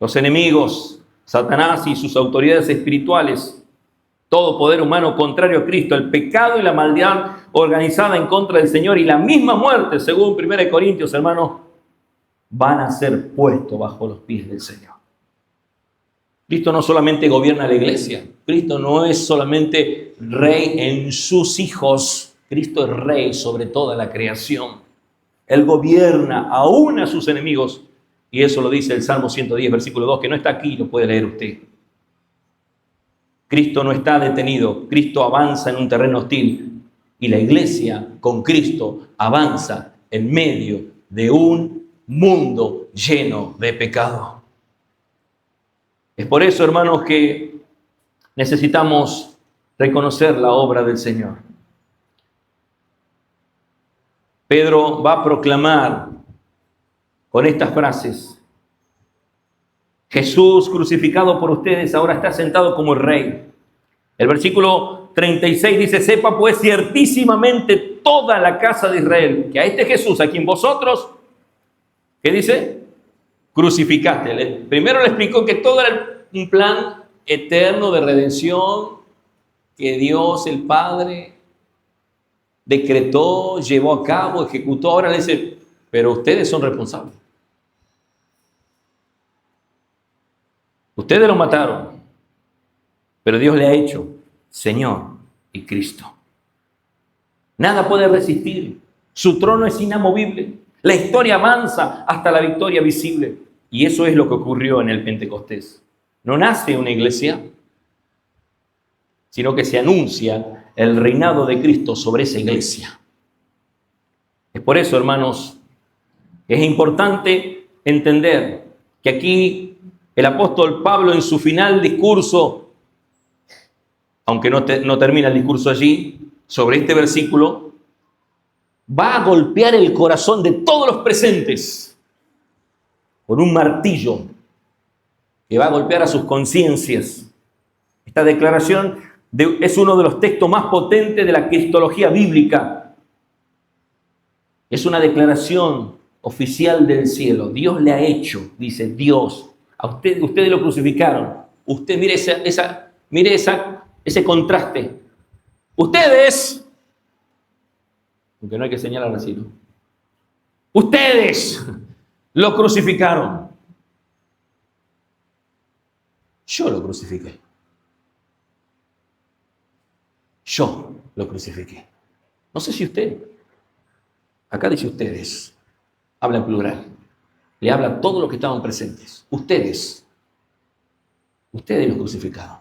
Los enemigos, Satanás y sus autoridades espirituales, todo poder humano contrario a Cristo, el pecado y la maldad organizada en contra del Señor y la misma muerte, según 1 Corintios, hermanos, van a ser puestos bajo los pies del Señor. Cristo no solamente gobierna la iglesia, Cristo no es solamente rey en sus hijos, Cristo es rey sobre toda la creación. Él gobierna aún a sus enemigos, y eso lo dice el Salmo 110, versículo 2, que no está aquí, lo puede leer usted. Cristo no está detenido, Cristo avanza en un terreno hostil, y la iglesia con Cristo avanza en medio de un mundo lleno de pecado. Es por eso, hermanos, que necesitamos reconocer la obra del Señor. Pedro va a proclamar con estas frases: Jesús crucificado por ustedes ahora está sentado como el Rey. El versículo 36 dice: sepa pues ciertísimamente toda la casa de Israel que a este Jesús, a quien vosotros, ¿qué dice? Crucificaste. Primero le explicó que todo era un plan eterno de redención que Dios el Padre decretó, llevó a cabo, ejecutó. Ahora le dice: pero ustedes son responsables. Ustedes lo mataron, pero Dios le ha hecho Señor y Cristo. Nada puede resistir. Su trono es inamovible. La historia avanza hasta la victoria visible. Y eso es lo que ocurrió en el Pentecostés. No nace una iglesia, sino que se anuncia el reinado de Cristo sobre esa iglesia. Es por eso, hermanos, es importante entender que aquí el apóstol Pablo, en su final discurso, aunque no termina el discurso allí, sobre este versículo, va a golpear el corazón de todos los presentes con un martillo que va a golpear a sus conciencias. Esta declaración es uno de los textos más potentes de la cristología bíblica. Es una declaración oficial del cielo. Dios le ha hecho, dice Dios, a ustedes lo crucificaron. Usted mire ese contraste. Ustedes, aunque no hay que señalar así, ¿no? Ustedes lo crucificaron. Yo lo crucifiqué. Yo lo crucifiqué. No sé si usted. Acá dice ustedes. Habla en plural. Le habla a todos los que estaban presentes. Ustedes lo crucificaron.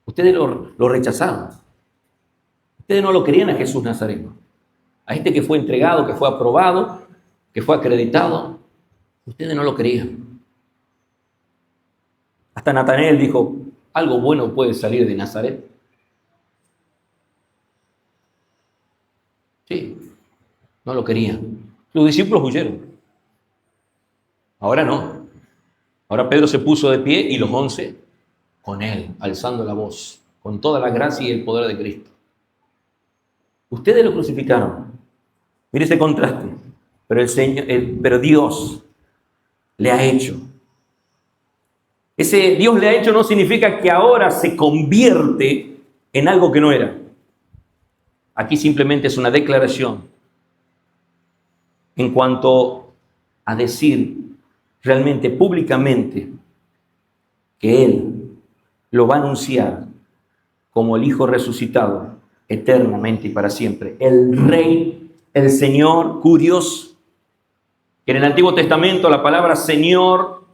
Ustedes lo rechazaron. Ustedes no lo querían a Jesús Nazareno. A este que fue entregado, que fue aprobado, que fue acreditado. Ustedes no lo querían. Hasta Natanael dijo: algo bueno puede salir de Nazaret. Sí, no lo querían. Los discípulos huyeron. Ahora no. Ahora Pedro se puso de pie y los 11 con él, alzando la voz, con toda la gracia y el poder de Cristo. Ustedes lo crucificaron. Mire ese contraste. Pero Dios le ha hecho. Ese Dios le ha hecho no significa que ahora se convierte en algo que no era. Aquí simplemente es una declaración en cuanto a decir realmente públicamente que Él lo va a anunciar como el Hijo resucitado eternamente y para siempre. El Rey, el Señor, Curios, En el Antiguo Testamento la palabra Señor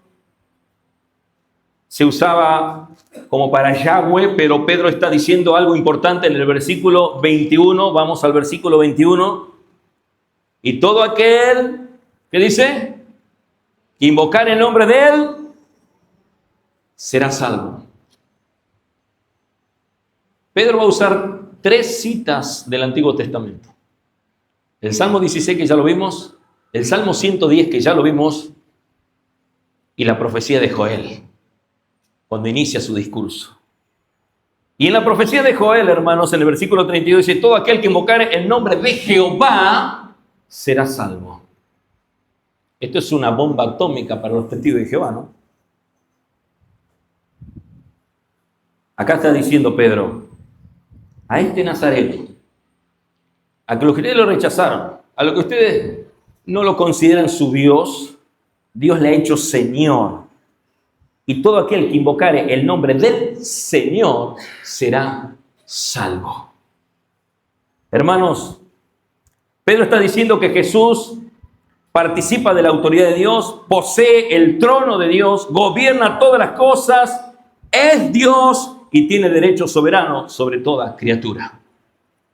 se usaba como para Yahweh, pero Pedro está diciendo algo importante en el versículo 21. Vamos al versículo 21. Y todo aquel, ¿qué dice? Que invocar el nombre de Él será salvo. Pedro va a usar 3 citas del Antiguo Testamento. El Salmo 16, que ya lo vimos, el Salmo 110, que ya lo vimos, y la profecía de Joel, cuando inicia su discurso. Y en la profecía de Joel, hermanos, en el versículo 32 dice: todo aquel que invocare el nombre de Jehová será salvo. Esto es una bomba atómica para los testigos de Jehová, ¿no? Acá está diciendo Pedro: a este Nazareto, a que los que ustedes lo rechazaron, a lo que ustedes no lo consideran su Dios, Dios le ha hecho Señor. Y todo aquel que invocare el nombre del Señor será salvo. Hermanos, Pedro está diciendo que Jesús participa de la autoridad de Dios, posee el trono de Dios, gobierna todas las cosas, es Dios y tiene derecho soberano sobre toda criatura.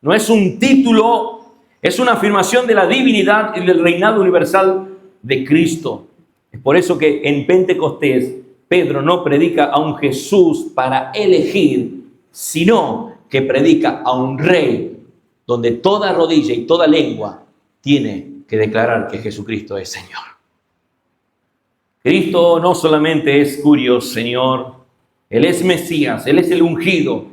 No es un título, es una afirmación de la divinidad y del reinado universal de Cristo. Es por eso que en Pentecostés Pedro no predica a un Jesús para elegir, sino que predica a un rey donde toda rodilla y toda lengua tiene que declarar que Jesucristo es Señor. Cristo no solamente es Curios, Señor, Él es Mesías, Él es el ungido,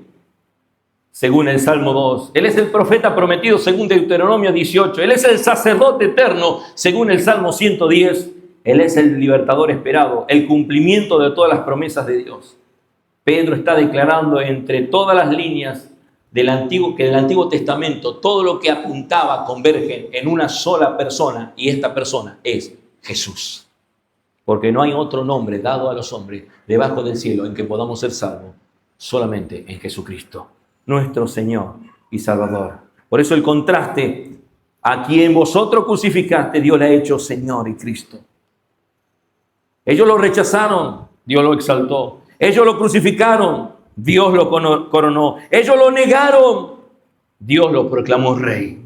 según el Salmo 2. Él es el profeta prometido, según Deuteronomio 18. Él es el sacerdote eterno, según el Salmo 110. Él es el libertador esperado, el cumplimiento de todas las promesas de Dios. Pedro está declarando entre todas las líneas que del Antiguo Testamento, todo lo que apuntaba convergen en una sola persona, y esta persona es Jesús. Porque no hay otro nombre dado a los hombres debajo del cielo en que podamos ser salvos, solamente en Jesucristo, nuestro Señor y Salvador. Por eso el contraste: a quien vosotros crucificaste, Dios le ha hecho Señor y Cristo. Ellos lo rechazaron, Dios lo exaltó. Ellos lo crucificaron, Dios lo coronó. Ellos lo negaron, Dios lo proclamó rey.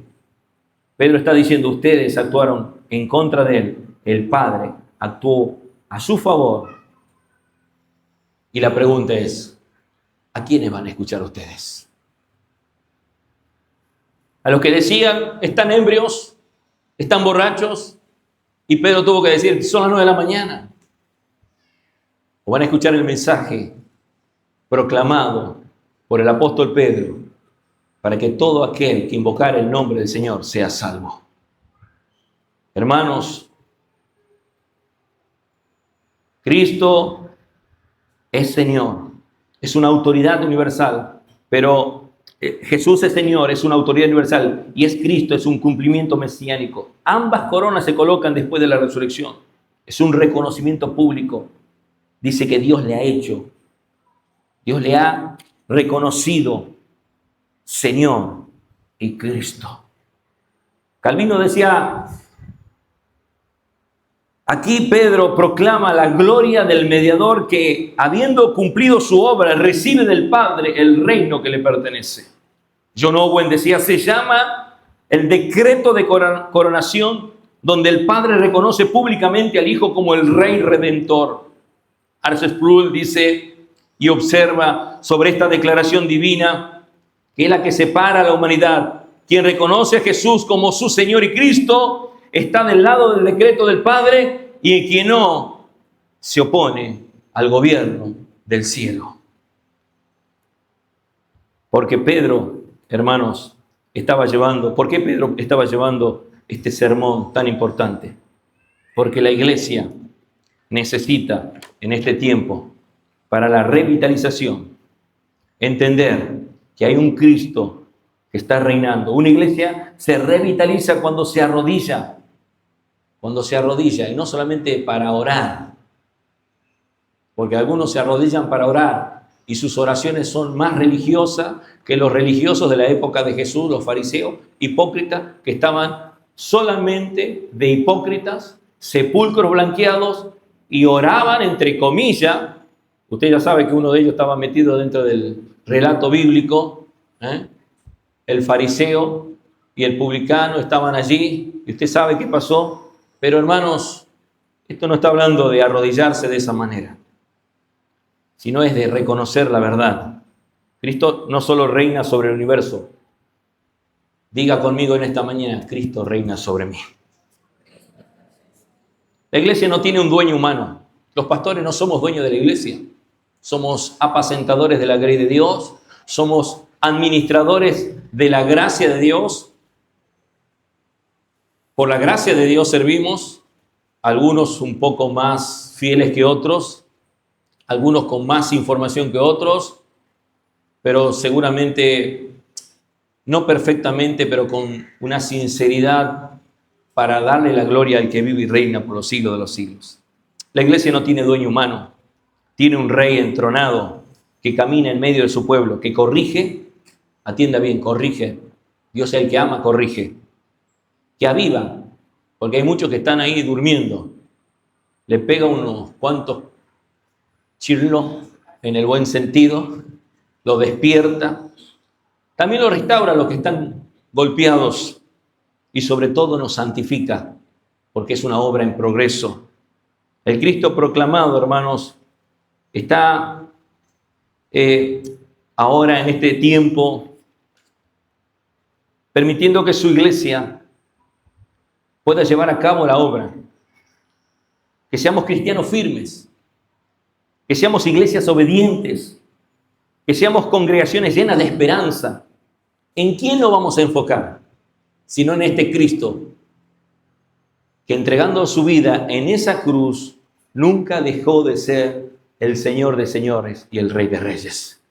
Pedro está diciendo: ustedes actuaron en contra de Él, el Padre actuó a su favor. Y la pregunta es: ¿a quiénes van a escuchar ustedes? A los que decían: están ebrios, están borrachos, y Pedro tuvo que decir: son las 9 de la mañana. ¿O van a escuchar el mensaje proclamado por el apóstol Pedro para que todo aquel que invocar el nombre del Señor sea salvo? Hermanos, Cristo es Señor, es una autoridad universal, pero Jesús es Señor, es una autoridad universal, y es Cristo, es un cumplimiento mesiánico. Ambas coronas se colocan después de la resurrección. Es un reconocimiento público. Dice que Dios le ha hecho, Dios le ha reconocido Señor y Cristo. Calvino decía: aquí Pedro proclama la gloria del mediador que, habiendo cumplido su obra, recibe del Padre el reino que le pertenece. John Owen decía: se llama el decreto de coronación, donde el Padre reconoce públicamente al Hijo como el Rey Redentor. R.C. Sproul dice y observa sobre esta declaración divina, que es la que separa a la humanidad. Quien reconoce a Jesús como su Señor y Cristo está del lado del decreto del Padre, y quien no se opone al gobierno del cielo. Porque Pedro, hermanos, ¿por qué Pedro estaba llevando este sermón tan importante? Porque la iglesia necesita en este tiempo, para la revitalización, entender que hay un Cristo que está reinando. Una iglesia se revitaliza cuando se arrodilla, y no solamente para orar, porque algunos se arrodillan para orar y sus oraciones son más religiosas que los religiosos de la época de Jesús, los fariseos hipócritas, que estaban solamente de hipócritas, sepulcros blanqueados y oraban, entre comillas. Usted ya sabe que uno de ellos estaba metido dentro del relato bíblico, ¿eh? El fariseo y el publicano estaban allí, y usted sabe qué pasó. Pero hermanos, esto no está hablando de arrodillarse de esa manera, sino es de reconocer la verdad. Cristo no solo reina sobre el universo. Diga conmigo en esta mañana: Cristo reina sobre mí. La iglesia no tiene un dueño humano. Los pastores no somos dueños de la iglesia. Somos apacentadores de la grey de Dios. Somos administradores de la gracia de Dios. Por la gracia de Dios servimos, algunos un poco más fieles que otros, algunos con más información que otros, pero seguramente no perfectamente, pero con una sinceridad para darle la gloria al que vive y reina por los siglos de los siglos. La iglesia no tiene dueño humano, tiene un rey entronado que camina en medio de su pueblo, que corrige, atienda bien, corrige. Dios es el que ama, corrige. Que aviva, porque hay muchos que están ahí durmiendo. Le pega unos cuantos chirlos, en el buen sentido, lo despierta. También lo restaura a los que están golpeados y sobre todo nos santifica, porque es una obra en progreso. El Cristo proclamado, hermanos, está ahora en este tiempo permitiendo que su iglesia pueda llevar a cabo la obra. Que seamos cristianos firmes, que seamos iglesias obedientes, que seamos congregaciones llenas de esperanza. ¿En quién nos vamos a enfocar? Sino en este Cristo, que entregando su vida en esa cruz, nunca dejó de ser el Señor de señores y el Rey de reyes.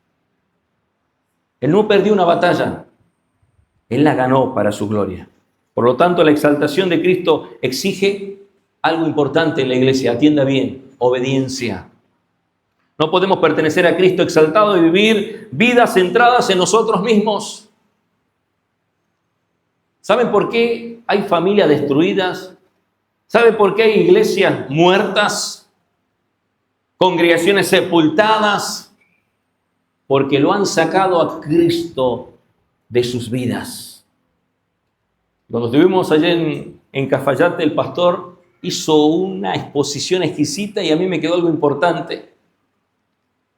Él no perdió una batalla, Él la ganó para su gloria. Por lo tanto, la exaltación de Cristo exige algo importante en la iglesia. Atienda bien: obediencia. No podemos pertenecer a Cristo exaltado y vivir vidas centradas en nosotros mismos. ¿Saben por qué hay familias destruidas? ¿Saben por qué hay iglesias muertas? Congregaciones sepultadas. Porque lo han sacado a Cristo de sus vidas. Cuando estuvimos allá en Cafayate, el pastor hizo una exposición exquisita y a mí me quedó algo importante.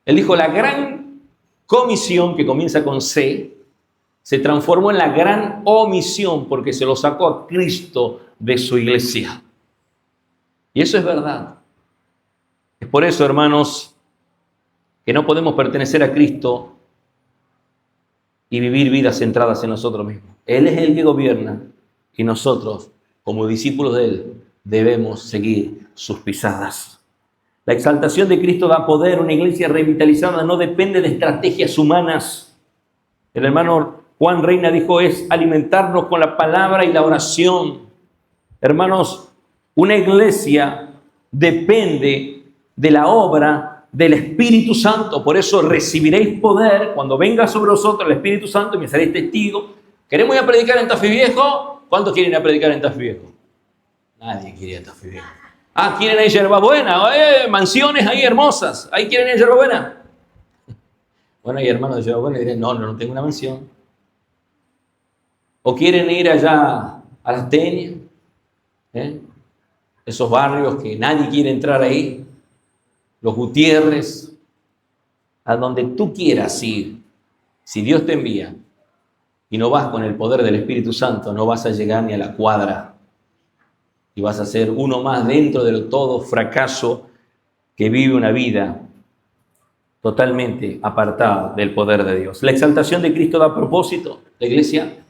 Él dijo: la gran comisión, que comienza con C, se transformó en la gran omisión porque se lo sacó a Cristo de su iglesia. Y eso es verdad. Es por eso, hermanos, que no podemos pertenecer a Cristo y vivir vidas centradas en nosotros mismos. Él es el que gobierna y nosotros, como discípulos de Él, debemos seguir sus pisadas. La exaltación de Cristo da poder. Una iglesia revitalizada no depende de estrategias humanas. El hermano Juan Reina dijo: es alimentarnos con la palabra y la oración. Hermanos, una iglesia depende de la obra del Espíritu Santo. Por eso recibiréis poder cuando venga sobre vosotros el Espíritu Santo y me seréis testigos. ¿Queremos ir a predicar en Tafí Viejo? ¿Cuántos quieren ir a predicar en Tafí Viejo? Nadie quiere ir a Tafí Viejo. Ah, ¿quieren ir a Yerbabuena? Mansiones ahí hermosas. ¿Ahí quieren ir a Yerbabuena? Bueno, hay hermanos de Yerbabuena que dirán: no tengo una mansión. ¿O quieren ir allá a Las Teñas? Esos barrios que nadie quiere entrar ahí. Los Gutiérrez. A donde tú quieras ir. Si Dios te envía y no vas con el poder del Espíritu Santo, no vas a llegar ni a la cuadra. Y vas a ser uno más dentro del todo fracaso que vive una vida totalmente apartada del poder de Dios. La exaltación de Cristo da propósito. La iglesia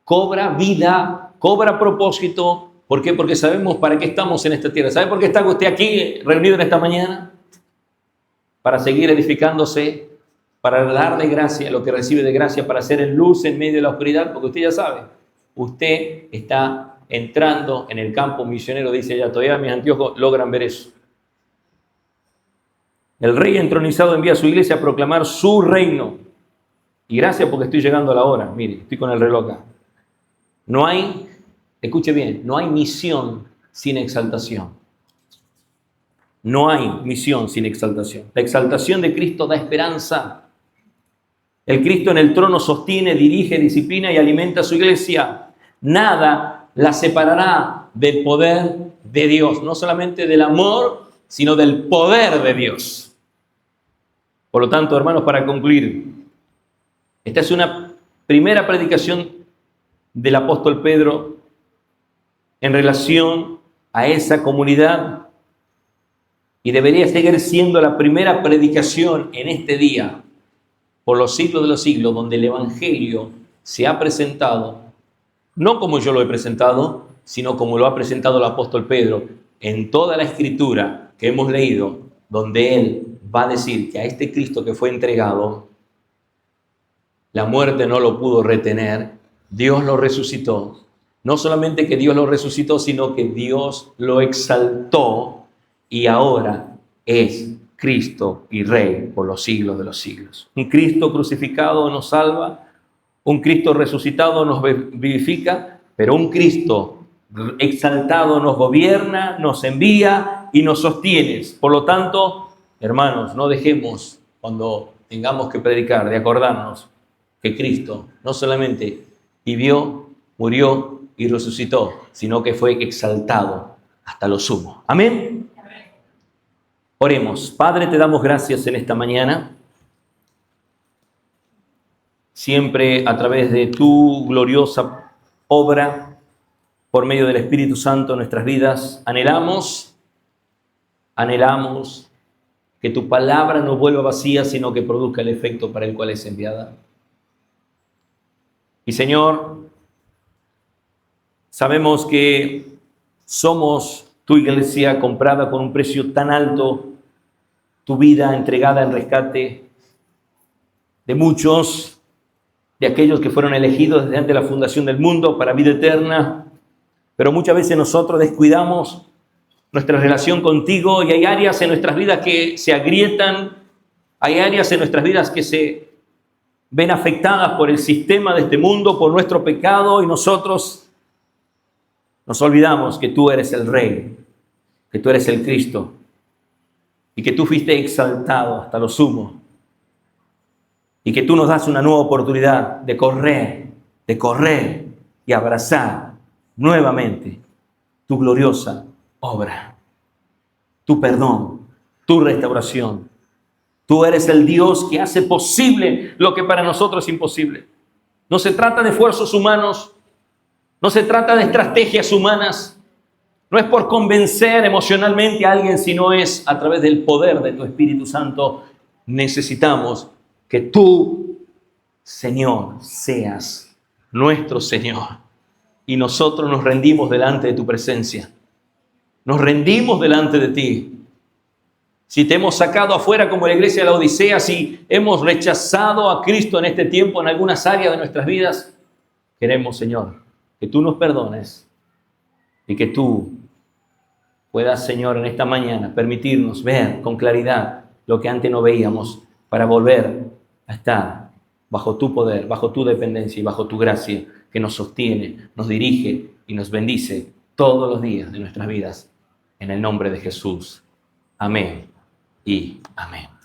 cobra vida, cobra propósito. ¿Por qué? Porque sabemos para qué estamos en esta tierra. ¿Sabe por qué está usted aquí reunido en esta mañana? Para seguir edificándose, para dar de gracia lo que recibe de gracia, para ser en luz en medio de la oscuridad, porque usted ya sabe, usted está entrando en el campo misionero, dice ella. Todavía mis anteojos logran ver eso. El rey entronizado envía a su iglesia a proclamar su reino. Y gracias, porque estoy llegando a la hora. Mire, estoy con el reloj acá. No hay, escuche bien, no hay misión sin exaltación. No hay misión sin exaltación. La exaltación de Cristo da esperanza. El Cristo en el trono sostiene, dirige, disciplina y alimenta a su iglesia. Nada la separará del poder de Dios, no solamente del amor, sino del poder de Dios. Por lo tanto, hermanos, para concluir, esta es una primera predicación del apóstol Pedro en relación a esa comunidad, y debería seguir siendo la primera predicación en este día, por los siglos de los siglos, donde el Evangelio se ha presentado, no como yo lo he presentado, sino como lo ha presentado el apóstol Pedro en toda la escritura que hemos leído, donde él va a decir que a este Cristo que fue entregado, la muerte no lo pudo retener, Dios lo resucitó. No solamente que Dios lo resucitó, sino que Dios lo exaltó y ahora es Cristo y Rey por los siglos de los siglos. Un Cristo crucificado nos salva, un Cristo resucitado nos vivifica, pero un Cristo exaltado nos gobierna, nos envía y nos sostiene. Por lo tanto, hermanos, no dejemos, cuando tengamos que predicar, de acordarnos que Cristo no solamente vivió, murió y resucitó, sino que fue exaltado hasta lo sumo. Amén. Oremos. Padre, te damos gracias en esta mañana. Siempre a través de tu gloriosa obra, por medio del Espíritu Santo en nuestras vidas, anhelamos que tu palabra no vuelva vacía, sino que produzca el efecto para el cual es enviada. Y Señor, sabemos que somos tu iglesia comprada con un precio tan alto, tu vida entregada en rescate de muchos, de aquellos que fueron elegidos desde antes de la fundación del mundo para vida eterna, pero muchas veces nosotros descuidamos nuestra relación contigo y hay áreas en nuestras vidas que se agrietan, hay áreas en nuestras vidas que se ven afectadas por el sistema de este mundo, por nuestro pecado, y nosotros nos olvidamos que tú eres el Rey, que tú eres el Cristo y que tú fuiste exaltado hasta lo sumo y que tú nos das una nueva oportunidad de correr y abrazar nuevamente tu gloriosa obra, tu perdón, tu restauración. Tú eres el Dios que hace posible lo que para nosotros es imposible. No se trata de esfuerzos humanos, no se trata de estrategias humanas, no es por convencer emocionalmente a alguien, sino es a través del poder de tu Espíritu Santo. Necesitamos que tú, Señor, seas nuestro Señor. Y nosotros nos rendimos delante de tu presencia. Nos rendimos delante de ti. Si te hemos sacado afuera como la iglesia de la Odisea, si hemos rechazado a Cristo en este tiempo en algunas áreas de nuestras vidas, queremos, Señor, que tú nos perdones y que tú puedas, Señor, en esta mañana permitirnos ver con claridad lo que antes no veíamos para volver a estar bajo tu poder, bajo tu dependencia y bajo tu gracia que nos sostiene, nos dirige y nos bendice todos los días de nuestras vidas. En el nombre de Jesús. Amén y amén.